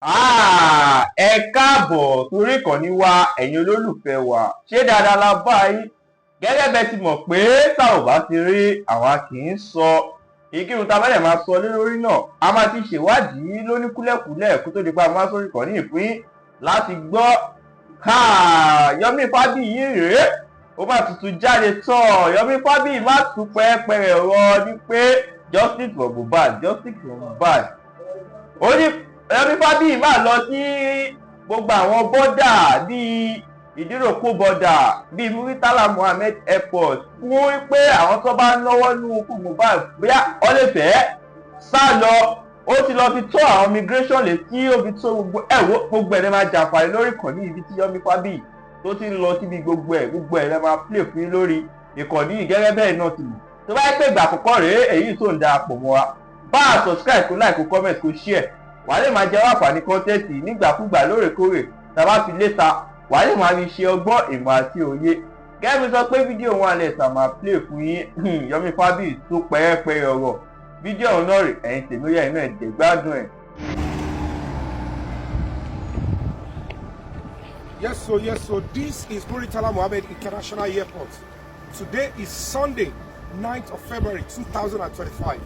Ẹ káàbọ̀ sórí ìkànnì wa ẹ̀yin olólùfẹ́ wa, ṣé dáadáa la bá yín? Gẹ́gẹ́ bẹ́ẹ̀ ti mọ̀ pé tá ò bá ti rí àwa kì í sọ ìkírun tá a bá dẹ̀ máa sọ lé lórí náà a máa ti ṣèwádìí lóníkúlẹ̀kúlẹ̀ kó tó di pa máa sórí ìkànnì ìpín láti gbọ́. Yomi Fabiyi rèé ó má tuntun jáde tán. Yomi Fabiyi má tún pẹ́ẹ́pẹ́rẹ́ rọ ní pé justice for Mohbad, justice for Mohbad. Ó ní Yomi Fabiyi máa lọ sí gbogbo àwọn bọ́dà bíi ìdíròkó bọ́dà bíi Muritala Muhammed airport fún pé àwọn tó bá ń lọ́wọ́ nínú ikú Mohbad bóyá ó lè fẹ́ sá lọ. Ó ti lọ fi tó àwọn immigration létí, ó fi tó gbogbo ẹ̀ lè máa jàǹfààní lórí ìkànnì ibi tí Yomi Fabiyi tó ti ń lọ síbi gbogbo ẹ̀ lè máa play fún yín lórí ìkànnì yìí. Gẹ́gẹ́ bẹ́ẹ̀ náà ti mọ̀ tó bá yẹ pé ìgbà àkọ́kọ́ rèé èyí tó ń darapọ̀ mọ́ wa, bá a subscribe kó like kó comment kó share, wàá lè máa jẹ àǹfààní kọ́ńtẹ́ǹtì nígbàkúgbà lóòrèkóòrè tá a bá fi léta, wàá lè máa fi ṣe ọgbọ́n ìmọ̀ àti òye. Gẹ́gẹ́ bí sọ pé fídíò wọn alẹ́ sà máa play fún yín. Yomi Fabiyi tó pẹ́ẹ́pẹ́rẹ́ ọ̀rọ̀ fídíò ọ̀hún náà rè ẹ̀yin tèmi yá iná ẹ̀jẹ̀ gbádùn ẹ̀. Yes, so this is Muritala Muhammed International Airport. Today is Sunday, 9th of February 2025.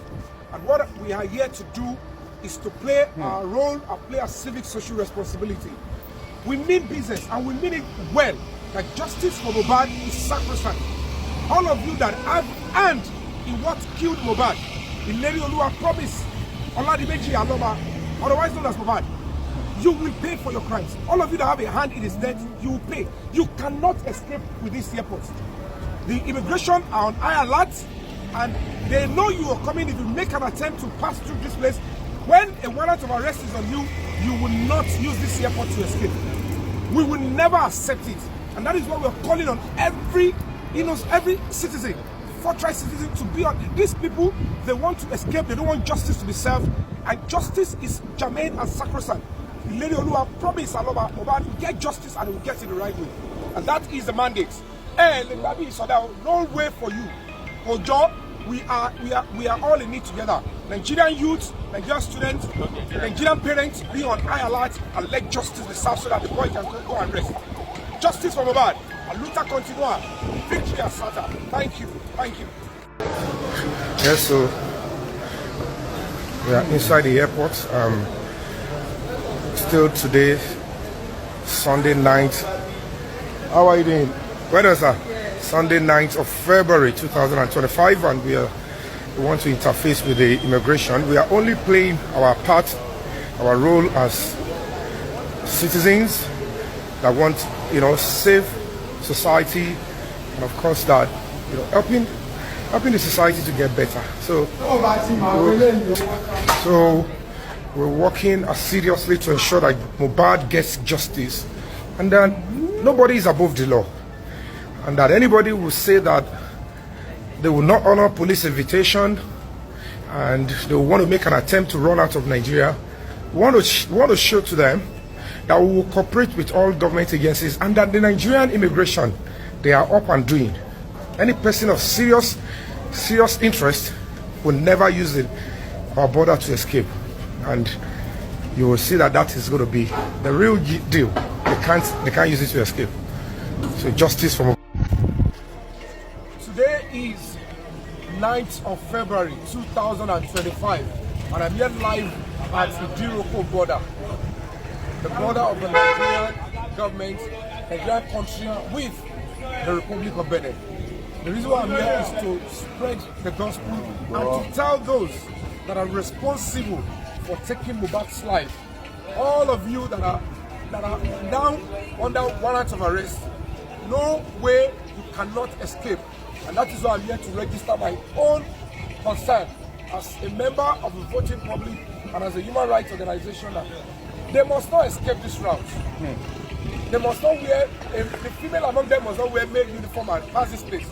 And what we are here to do is to play our role and play our civic social responsibility. We mean business and we mean it well, that justice for Mohbad is sacrosanct. All of you that have hand in what killed Mohbad, Ìlérí Olúwa promise, Oladimeji Aloba, otherwise known as Mohbad, you will pay for your crimes. All of you that have a hand in his death, you will pay. You cannot escape with this airport. The immigration are on high alert and they know you are coming. If you make an attempt to pass through this place, when a warrant of arrest is on you, you will not use this airport to escape. We will never accept it. And that is why we are calling on every citizen, forthright citizen, to be on. These people, they want to escape, they don't want justice to be served. And justice is germane and sacrosanct. Ìlérí Olúwa promise Aloba Mohbad will get justice and will get it the right way. And that is the mandate. No way for you. Ojo, we are all in it together. Nigerian youth, Nigerian students, Nigerian parents, be on high alert and let justice be served so that the boy can go and rest. Justice for Mohbad. Luta continua. Victory asserta. Thank you. Thank you. Yes, so we are inside the airport. Still today, Sunday night. How are you doing? Weather, sir? Sunday 9th of February 2025, and we want to interface with the immigration. We are only playing our part, our role as citizens that want, safe society, and of course that, helping the society to get better. So we're working seriously to ensure that Mohbad gets justice, and that nobody is above the law. And that anybody will say that they will not honor police invitation and they will want to make an attempt to run out of Nigeria, we want to show to them that we will cooperate with all government agencies and that the Nigerian immigration, they are up and doing. Any person of serious interest will never use our border to escape. And you will see that that is going to be the real deal. They can't use it to escape. So justice for Today is 9th of February 2025 and I'm here live at the Ìdíròkó border. The border of the Nigerian government, Nigerian country with the Republic of Benin. The reason why I'm here is to spread the gospel and to tell those that are responsible for taking Mohbad's life. All of you that are now under warrant of arrest, no way you cannot escape. And that is why I'm here to register my own concern as a member of the voting public and as a human rights organization. They must not escape this route. They must not wear, the female among them must not wear male uniform and pass this place.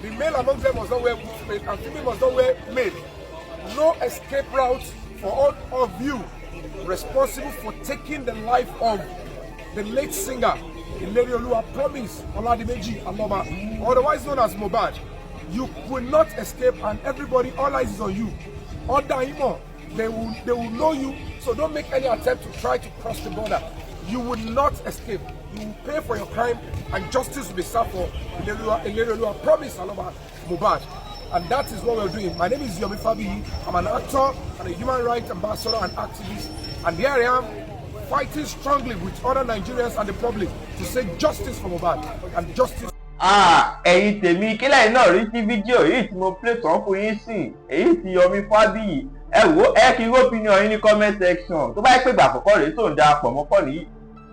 The male among them must not wear male and female must not wear male. No escape route for all of you responsible for taking the life of the late singer Ìlérí Olúwa promise, Oladimeji Aloba, otherwise known as Mohbad. You will not escape and everybody, all eyes is on you. Order him on. They will know you So don't make any attempt to try to cross the border. You will not escape. You will pay for your crime, and justice will be served for Ileroluwa. Promise Aloba Mohbad. And that is what we're doing. My name is Yomi Fabiyi. I'm an actor and a human rights ambassador and activist. And here I am, fighting strongly with other Nigerians and the public to say justice for Mohbad and justice. Ẹ̀yin tèmi kílẹ̀ náà rí sí fídíò èyí tí mo play tán fún yín sìn èyí tí Yomi Fabiyi ẹ wò ẹ kí opinion yín ní comment section tó bá yẹ pé ìgbà àkọ́kọ́ rèé tó ń darapọ̀ mọ́kọ́ nìyí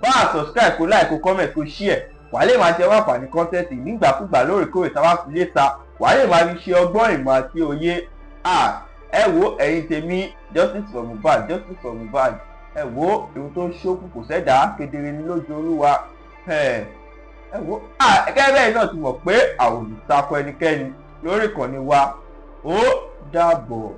bá a subscribe kó like kó comment kó share wàá lè máa ṣe wá àǹfààní content nígbàkúgbà lóòrèkóòrè tá a bá fi lé ta wàá lè máa fi ṣe ọgbọ́n ìmọ̀ àti òye ẹ wò ẹ̀yin tèmi justice for Mohbad justice for Mohbad ẹ wò ohun tó ń ṣókù kò sẹ́dá kedere ní lójú Olúwa ẹ wò gẹ́gẹ́ bẹ́ẹ̀ náà ti mọ̀ pé àwọn olùtakọ ẹnikẹ́ni lórí ìkànnì wa ó dàbọ̀.